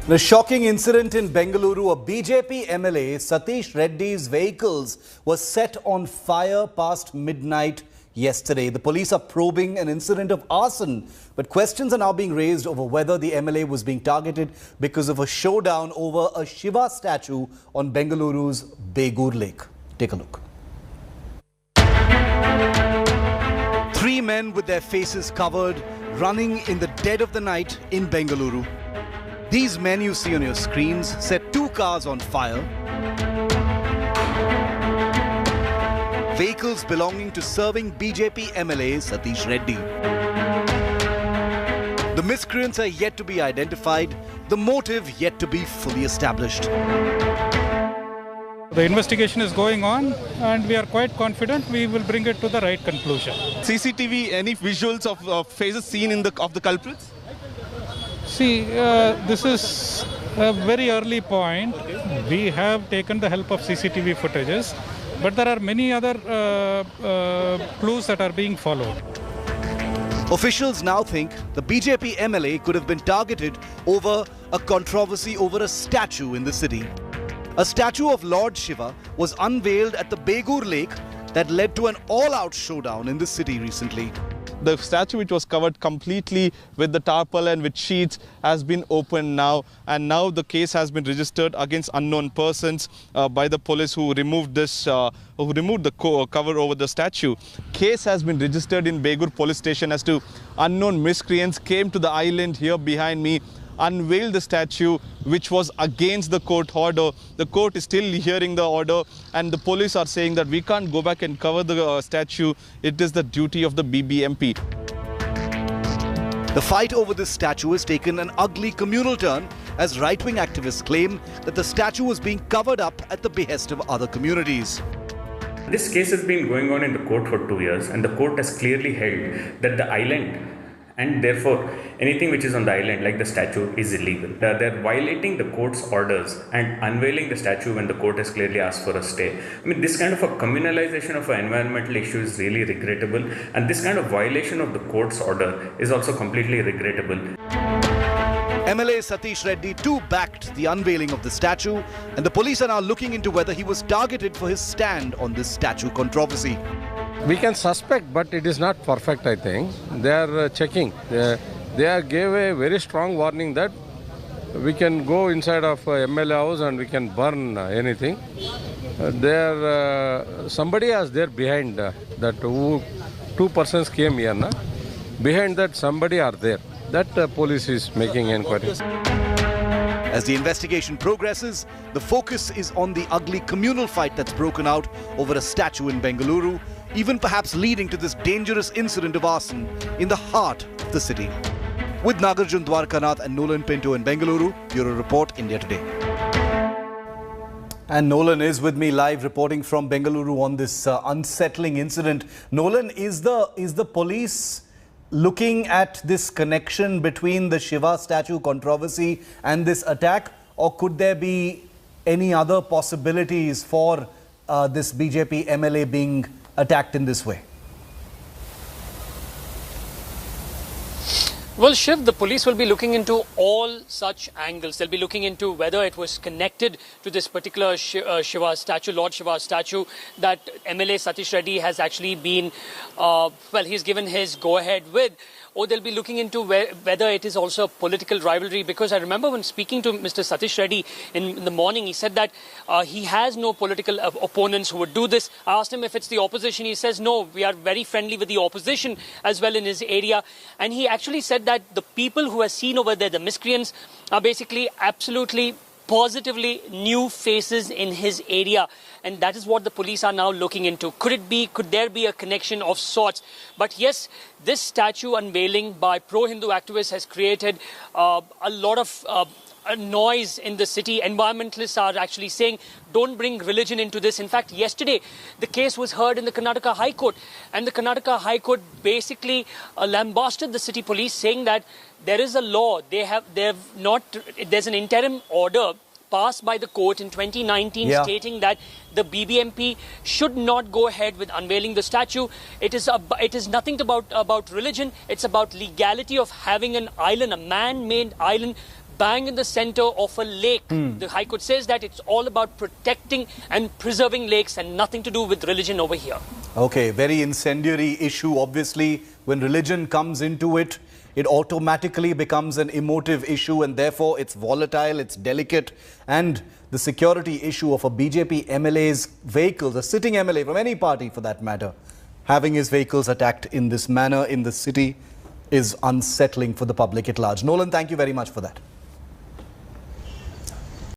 The shocking incident in Bengaluru, a BJP MLA, Satish Reddy's vehicles were set on fire past midnight yesterday. The police are probing an incident of arson, but questions are now being raised over whether the MLA was being targeted because of a showdown over a Shiva statue on Bengaluru's Begur Lake. Take a look. Three men with their faces covered, running in the dead of the night in Bengaluru. These men you see on your screens set two cars on fire. Vehicles belonging to serving BJP MLA Satish Reddy. The miscreants are yet to be identified, the motive yet to be fully established. The investigation is going on and we are quite confident we will bring it to the right conclusion. CCTV, any visuals of faces seen of the culprits? See, this is a very early point. We have taken the help of CCTV footages, but there are many other clues that are being followed. Officials now think the BJP MLA could have been targeted over a controversy over a statue in the city. A statue of Lord Shiva was unveiled at the Begur Lake that led to an all-out showdown in the city recently. The statue, which was covered completely with the tarpaulin with sheets, has been opened now, and now the case has been registered against unknown persons by the police who removed the cover over the statue. Case has been registered in Begur police station as to unknown miscreants came to the island here behind me, unveiled the statue, which was against the court order. The court is still hearing the order, and the police are saying that we can't go back and cover the statue. It is the duty of the BBMP. The fight over this statue has taken an ugly communal turn as right-wing activists claim that the statue was being covered up at the behest of other communities. This case has been going on in the court for 2 years, and the court has clearly held that the island and therefore anything which is on the island like the statue is illegal. They're violating the court's orders and unveiling the statue when the court has clearly asked for a stay. I mean, this kind of a communalization of an environmental issue is really regrettable, and this kind of violation of the court's order is also completely regrettable. MLA Satish Reddy too backed the unveiling of the statue, and the police are now looking into whether he was targeted for his stand on this statue controversy. We can suspect, but it is not perfect, I think. They are checking. They gave a very strong warning that we can go inside of MLA house and we can burn anything. Somebody is there behind that. Two persons came here. Behind that, somebody are there. That police is making inquiries. As the investigation progresses, the focus is on the ugly communal fight that's broken out over a statue in Bengaluru, even perhaps leading to this dangerous incident of arson in the heart of the city. With Nagarjun Dwarkanath and Nolan Pinto in Bengaluru, Bureau Report, India Today. And Nolan is with me live reporting from Bengaluru on this unsettling incident. Nolan, is the police looking at this connection between the Shiva statue controversy and this attack, or could there be any other possibilities for this BJP MLA being attacked in this way? Well, Shiv, the police will be looking into all such angles. They'll be looking into whether it was connected to this particular Shiva statue, Lord Shiva statue, that MLA Satish Reddy has actually been, he's given his go-ahead with. Or they'll be looking into whether it is also a political rivalry, because I remember when speaking to Mr. Satish Reddy in the morning, he said that he has no political opponents who would do this. I asked him if it's the opposition. He says, no, we are very friendly with the opposition as well in his area. And he actually said that the people who are seen over there, the miscreants, are basically absolutely positively new faces in his area, and that is what the police are now looking into. Could there be a connection of sorts? But yes, this statue unveiling by pro-Hindu activists has created a lot of noise in the city. Environmentalists are actually saying, don't bring religion into this. In fact, yesterday, the case was heard in the Karnataka High Court, and the Karnataka High Court basically lambasted the city police, saying that there is a law. There's an interim order passed by the court in 2019 stating that the BBMP should not go ahead with unveiling the statue. It is nothing about religion. It's about legality of having an island, a man-made island, bang in the center of a lake. The High Court says that it's all about protecting and preserving lakes and nothing to do with religion over here. Okay, very incendiary issue. Obviously, when religion comes into it, it automatically becomes an emotive issue, and therefore it's volatile, it's delicate. And the security issue of a BJP MLA's vehicles, a sitting MLA from any party for that matter, having his vehicles attacked in this manner in the city is unsettling for the public at large. Nolan, thank you very much for that.